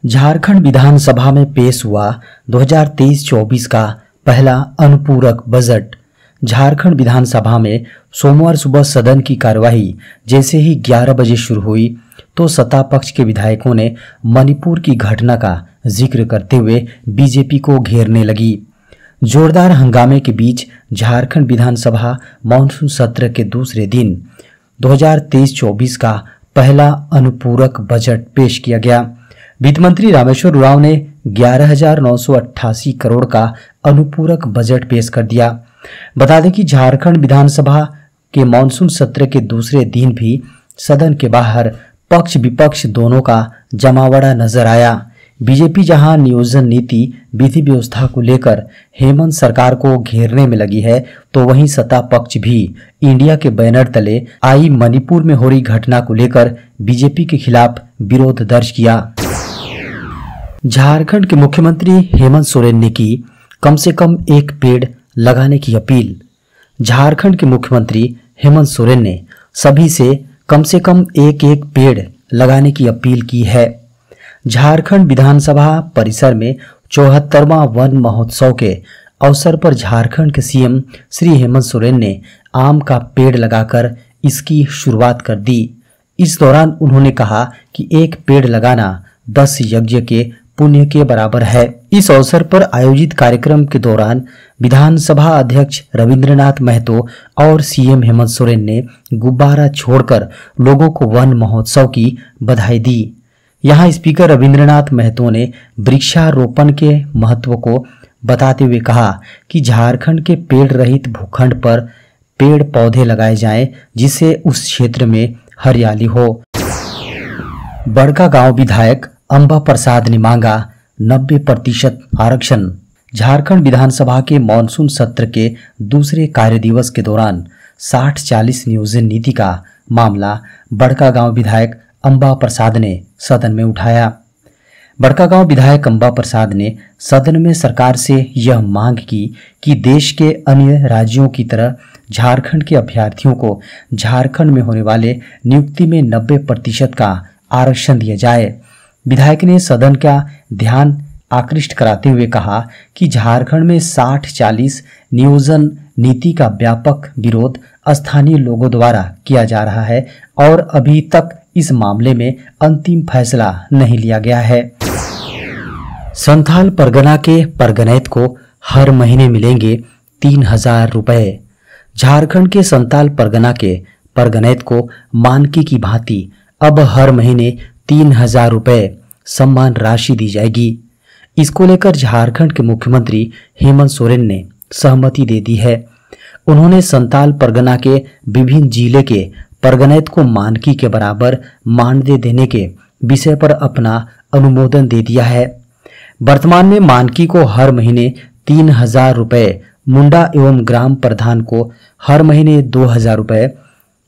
झारखंड विधानसभा में पेश हुआ 2023-24 का पहला अनुपूरक बजट। झारखंड विधानसभा में सोमवार सुबह सदन की कार्यवाही जैसे ही 11 बजे शुरू हुई तो सत्ता पक्ष के विधायकों ने मणिपुर की घटना का जिक्र करते हुए बीजेपी को घेरने लगी। जोरदार हंगामे के बीच झारखंड विधानसभा मॉनसून सत्र के दूसरे दिन 2023-24 का पहला अनुपूरक बजट पेश किया गया। वित्त मंत्री रामेश्वर उरांव ने 11,988 करोड़ का अनुपूरक बजट पेश कर दिया। बता दें कि झारखंड विधानसभा के मॉनसून सत्र के दूसरे दिन भी सदन के बाहर पक्ष विपक्ष दोनों का जमावड़ा नजर आया। बीजेपी जहां नियोजन नीति विधि व्यवस्था को लेकर हेमंत सरकार को घेरने में लगी है, तो वहीं सत्ता पक्ष भी इंडिया के बैनर तले आई मणिपुर में हो रही घटना को लेकर बीजेपी के खिलाफ विरोध दर्ज किया। झारखंड के मुख्यमंत्री हेमंत सोरेन ने की कम से कम एक पेड़ लगाने की अपील। झारखंड के मुख्यमंत्री हेमंत सोरेन ने सभी से कम एक पेड़ लगाने की अपील की है। झारखंड विधानसभा परिसर में 74वां वन महोत्सव के अवसर पर झारखंड के सीएम श्री हेमंत सोरेन ने आम का पेड़ लगाकर इसकी शुरुआत कर दी। इस दौरान उन्होंने कहा कि एक पेड़ लगाना 10 यज्ञ के पुण्य के बराबर है। इस अवसर पर आयोजित कार्यक्रम के दौरान विधानसभा अध्यक्ष रविंद्रनाथ महतो और सीएम हेमंत सोरेन ने गुब्बारा छोड़कर लोगों को वन महोत्सव की बधाई दी। यहां स्पीकर रविंद्रनाथ महतो ने वृक्षारोपण के महत्व को बताते हुए कहा कि झारखंड के पेड़ रहित भूखंड पर पेड़ पौधे लगाए जाएं, जिससे उस क्षेत्र में हरियाली हो। बड़कागांव विधायक अंबा प्रसाद ने मांगा 90% आरक्षण। झारखंड विधानसभा के मॉनसून सत्र के दूसरे कार्य दिवस के दौरान 60-40 नियोजन नीति का मामला बड़कागांव विधायक अंबा प्रसाद ने सदन में उठाया। बड़कागांव विधायक अंबा प्रसाद ने सदन में सरकार से यह मांग की कि देश के अन्य राज्यों की तरह झारखंड के अभ्यर्थियों को झारखंड में होने वाले नियुक्ति में 90% का आरक्षण दिया जाए। विधायक ने सदन का ध्यान आकृष्ट कराते हुए कहा कि झारखंड में 60-40 नियोजन नीति का व्यापक विरोध स्थानीय लोगों द्वारा किया जा रहा है और अभी तक इस मामले में अंतिम फैसला नहीं लिया गया है। संथाल परगना के परगनैत को हर महीने मिलेंगे 3,000 रुपए। झारखंड के संथाल परगना के परगनैत को मानकी की भांति अब हर महीने 3,000 रुपए सम्मान राशि दी जाएगी। इसको लेकर झारखंड के मुख्यमंत्री हेमंत सोरेन ने सहमति दे दी है। उन्होंने संथाल परगना के विभिन्न जिले के परगनैत को मानकी के बराबर मानदेय देने के विषय पर अपना अनुमोदन दे दिया है। वर्तमान में मानकी को हर महीने 3,000 रुपए, मुंडा एवं ग्राम प्रधान को हर महीने 2,000 रुपए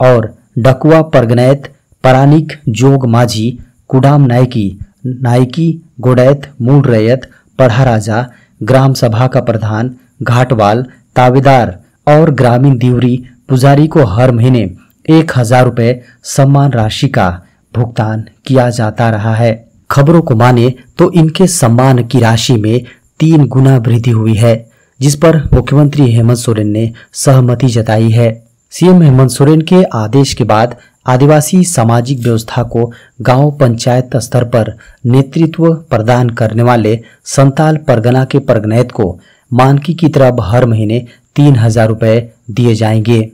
और डकुआ परगनैत परानिक जोग माझी कुडाम नायकी गोडैत मूल रैयत पढ़ा राजा ग्राम सभा का प्रधान घाटवाल तावेदार और ग्रामीण दिवरी पुजारी को हर महीने 1,000 रुपए सम्मान राशि का भुगतान किया जाता रहा है। खबरों को माने तो इनके सम्मान की राशि में 3 गुना वृद्धि हुई है, जिस पर मुख्यमंत्री हेमंत सोरेन ने सहमति जताई है। सीएम हेमंत सोरेन के आदेश के बाद आदिवासी सामाजिक व्यवस्था को गांव पंचायत स्तर पर नेतृत्व प्रदान करने वाले संथाल परगना के परगनैत को मानकी की तरफ हर महीने 3,000 रुपए दिए जाएंगे।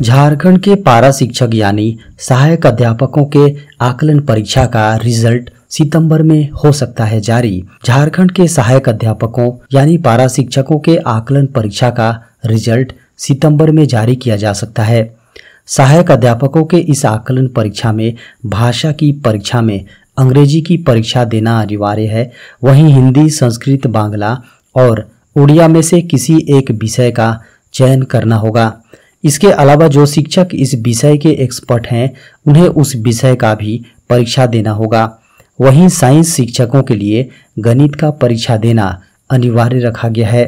झारखंड के पारा शिक्षक यानी सहायक अध्यापकों के आकलन परीक्षा का रिजल्ट सितंबर में हो सकता है जारी। झारखंड के सहायक अध्यापकों यानी पारा शिक्षकों के आकलन परीक्षा का रिजल्ट सितंबर में जारी किया जा सकता है। सहायक अध्यापकों के इस आकलन परीक्षा में भाषा की परीक्षा में अंग्रेजी की परीक्षा देना अनिवार्य है। वहीं हिंदी, संस्कृत, बांग्ला और उड़िया में से किसी एक विषय का चयन करना होगा। इसके अलावा जो शिक्षक इस विषय के एक्सपर्ट हैं, उन्हें उस विषय का भी परीक्षा देना होगा। वहीं साइंस शिक्षकों के लिए गणित का परीक्षा देना अनिवार्य रखा गया है।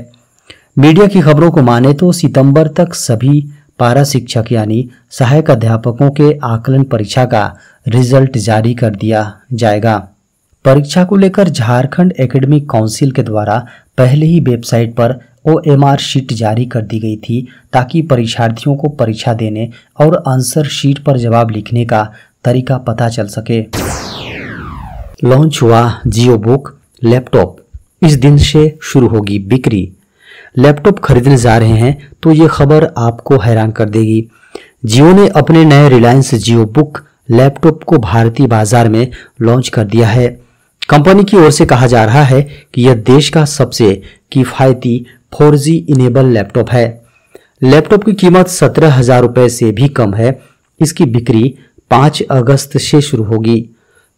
मीडिया की खबरों को माने तो सितंबर तक सभी पारा शिक्षक यानी सहायक अध्यापकों के आकलन परीक्षा का रिजल्ट जारी कर दिया जाएगा। परीक्षा को लेकर झारखंड एकेडमिक काउंसिल के द्वारा पहले ही वेबसाइट पर OMR शीट जारी कर दी गई थी ताकि परीक्षार्थियों को परीक्षा देने और आंसर शीट पर जवाब लिखने का तरीका पता चल सके। लॉन्च हुआ जियो बुक लैपटॉप, इस दिन से शुरू होगी बिक्री। लैपटॉप खरीदने जा रहे हैं तो ये खबर आपको हैरान कर देगी। जियो ने अपने नए रिलायंस जियो बुक लैपटॉप को भारतीय बाजार में लॉन्च कर दिया है। कंपनी की ओर से कहा जा रहा है कि यह देश का सबसे किफायती 4G इनेबल लैपटॉप है। लैपटॉप की कीमत 17,000 रुपए से भी कम है। इसकी बिक्री 5 अगस्त से शुरू होगी।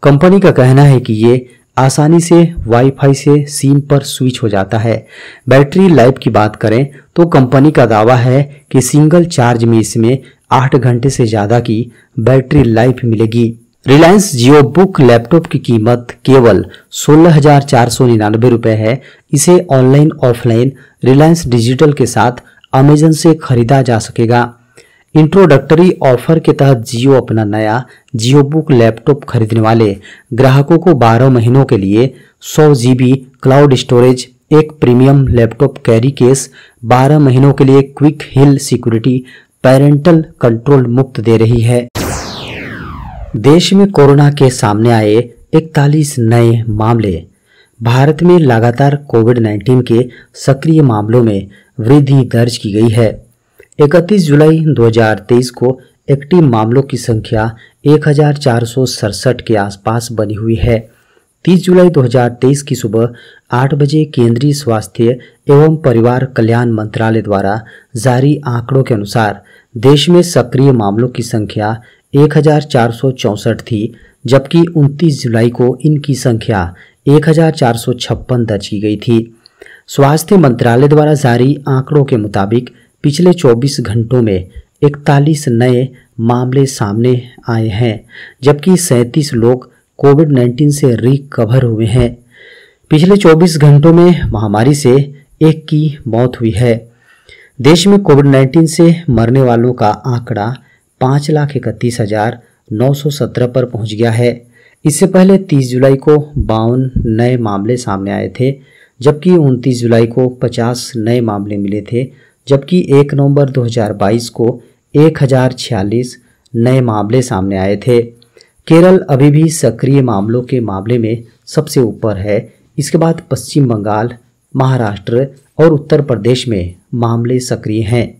कंपनी का कहना है कि ये आसानी से वाईफाई से सिम पर स्विच हो जाता है। बैटरी लाइफ की बात करें तो कंपनी का दावा है कि सिंगल चार्ज में इसमें 8 घंटे से ज्यादा की बैटरी लाइफ मिलेगी। रिलायंस जियो बुक लैपटॉप की कीमत केवल 16,499 रुपए है। इसे ऑनलाइन ऑफलाइन रिलायंस डिजिटल के साथ अमेजन से खरीदा जा सकेगा। इंट्रोडक्टरी ऑफर के तहत जियो अपना नया जियो बुक लैपटॉप खरीदने वाले ग्राहकों को 12 महीनों के लिए 100 GB क्लाउड स्टोरेज, एक प्रीमियम लैपटॉप कैरी केस, 12 महीनों के लिए क्विक हिल सिक्योरिटी, पेरेंटल कंट्रोल मुफ्त दे रही है। देश में कोरोना के सामने आए 41 नए मामले। भारत में लगातार कोविड-19 के सक्रिय मामलों में वृद्धि दर्ज की गई है। 31 जुलाई 2023 को एक्टिव मामलों की संख्या 1,467 के आसपास बनी हुई है। 30 जुलाई 2023 की सुबह 8 बजे केंद्रीय स्वास्थ्य एवं परिवार कल्याण मंत्रालय द्वारा जारी आंकड़ों के अनुसार देश में सक्रिय मामलों की संख्या 1,464 थी, जबकि 29 जुलाई को इनकी संख्या 1,456 दर्ज की गई थी। स्वास्थ्य मंत्रालय द्वारा जारी आंकड़ों के मुताबिक पिछले 24 घंटों में 41 नए मामले सामने आए हैं, जबकि 37 लोग कोविड-19 से रिकवर हुए हैं। पिछले 24 घंटों में महामारी से एक की मौत हुई है। देश में कोविड-19 से मरने वालों का आंकड़ा 5,31,917 पर पहुंच गया है। इससे पहले 30 जुलाई को 52 नए मामले सामने आए थे, जबकि 29 जुलाई को 50 नए मामले मिले थे, जबकि 1 नवंबर 2022 को 1,046 नए मामले सामने आए थे। केरल अभी भी सक्रिय मामलों के मामले में सबसे ऊपर है। इसके बाद पश्चिम बंगाल, महाराष्ट्र और उत्तर प्रदेश में मामले सक्रिय हैं।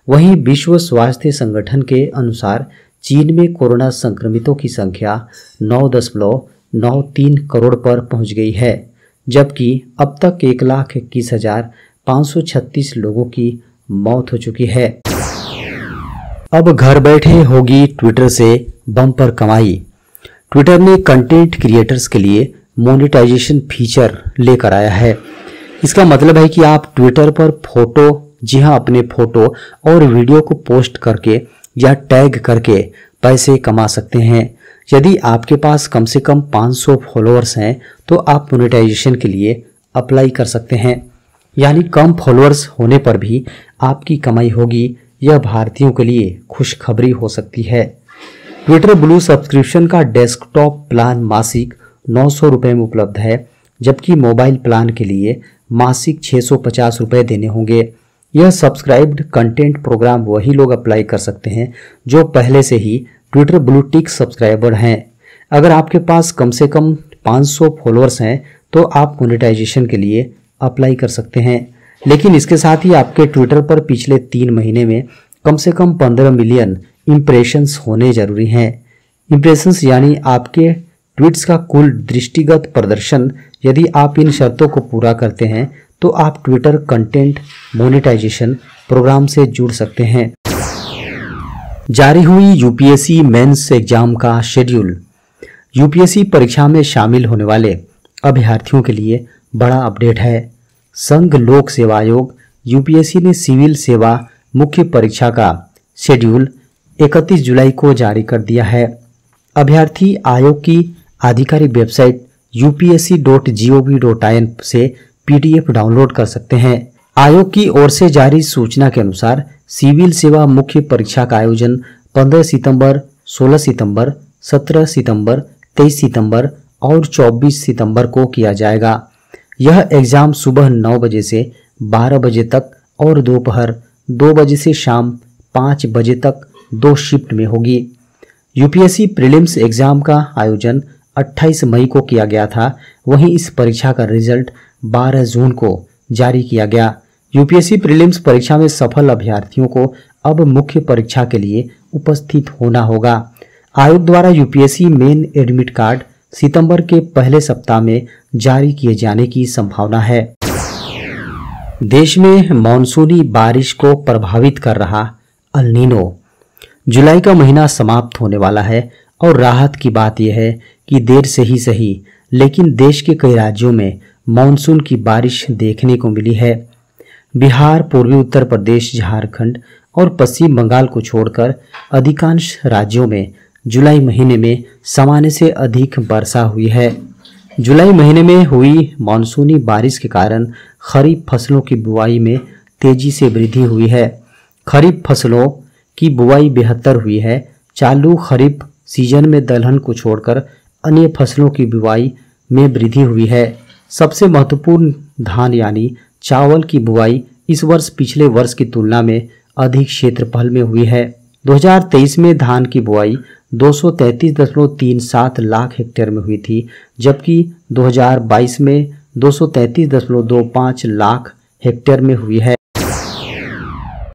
वहीं विश्व स्वास्थ्य संगठन के अनुसार चीन में कोरोना संक्रमितों की संख्या 9.93 करोड़ पर पहुंच गई है, जबकि अब तक 1,21,536 लोगों की मौत हो चुकी है। अब घर बैठे होगी ट्विटर से बम्पर कमाई। ट्विटर ने कंटेंट क्रिएटर्स के लिए मोनेटाइजेशन फीचर लेकर आया है। इसका मतलब है कि आप ट्विटर पर फोटो, जी हाँ, अपने फोटो और वीडियो को पोस्ट करके या टैग करके पैसे कमा सकते हैं। यदि आपके पास कम से कम 500 फॉलोअर्स हैं तो आप मोनेटाइजेशन के लिए अप्लाई कर सकते हैं, यानी कम फॉलोअर्स होने पर भी आपकी कमाई होगी। यह भारतीयों के लिए खुशखबरी हो सकती है। ट्विटर ब्लू सब्सक्रिप्शन का डेस्कटॉप प्लान मासिक 900 रुपये में उपलब्ध है, जबकि मोबाइल प्लान के लिए मासिक 650 रुपये देने होंगे। यह सब्सक्राइब्ड कंटेंट प्रोग्राम वही लोग अप्लाई कर सकते हैं जो पहले से ही ट्विटर ब्लू टिक सब्सक्राइबर हैं। अगर आपके पास कम से कम 500 फॉलोअर्स हैं तो आप मोनेटाइजेशन के लिए अप्लाई कर सकते हैं, लेकिन इसके साथ ही आपके ट्विटर पर पिछले 3 महीने में कम से कम 15 मिलियन इम्प्रेशंस होने जरूरी हैं। इम्प्रेशंस यानी आपके ट्वीट्स का कुल दृष्टिगत प्रदर्शन। यदि आप इन शर्तों को पूरा करते हैं तो आप ट्विटर कंटेंट मोनेटाइजेशन प्रोग्राम से जुड़ सकते हैं। जारी हुई यूपीएससी मेंस एग्जाम का शेड्यूल। यूपीएससी परीक्षा में शामिल होने वाले अभ्यर्थियों के लिए बड़ा अपडेट है। संघ लोक सेवा आयोग यूपीएससी ने सिविल सेवा मुख्य परीक्षा का शेड्यूल 31 जुलाई को जारी कर दिया है। अभ्यर्थी आयोग की आधिकारिक वेबसाइट upsc.gov.in से पीडीएफ डाउनलोड कर सकते हैं। आयोग की ओर से जारी सूचना के अनुसार सिविल सेवा मुख्य परीक्षा का आयोजन 15 सितंबर, 16 सितंबर, 17 सितंबर, 23 सितंबर और 24 सितंबर को किया जाएगा। यह एग्जाम सुबह 9 बजे से 12 बजे तक और दोपहर 2 बजे से शाम 5 बजे तक 2 शिफ्ट में होगी। यूपीएससी प्रीलिम्स एग्जाम का आयोजन 28 मई को किया गया था। वहीं इस परीक्षा का रिजल्ट 12 जून को जारी किया गया। यूपीएससी प्रीलिम्स परीक्षा में सफल अभ्यर्थियों को अब मुख्य परीक्षा के लिए उपस्थित होना होगा। आयोग द्वारा यूपीएससी मेन एडमिट कार्ड सितंबर के पहले सप्ताह में जारी किए जाने की संभावना है। देश में मानसूनी बारिश को प्रभावित कर रहा अल नीनो। जुलाई का महीना समाप्त होने वाला है और राहत की बात यह है कि देर से ही सही लेकिन देश के कई राज्यों में मानसून की बारिश देखने को मिली है। बिहार, पूर्वी उत्तर प्रदेश, झारखंड और पश्चिम बंगाल को छोड़कर अधिकांश राज्यों में जुलाई महीने में सामान्य से अधिक वर्षा हुई है। जुलाई महीने में हुई मानसूनी बारिश के कारण खरीफ फसलों की बुआई में तेजी से वृद्धि हुई है। खरीफ फसलों की बुआई बेहतर हुई है। चालू खरीफ सीजन में दलहन को छोड़कर अन्य फसलों की बुआई में वृद्धि हुई है। सबसे महत्वपूर्ण धान यानी चावल की बुआई इस वर्ष पिछले वर्ष की तुलना में अधिक क्षेत्रफल में हुई है। 2023 में धान की बुआई 233.37 लाख हेक्टेयर में हुई थी, जबकि 2022 में 233.25 लाख हेक्टेयर में हुई है।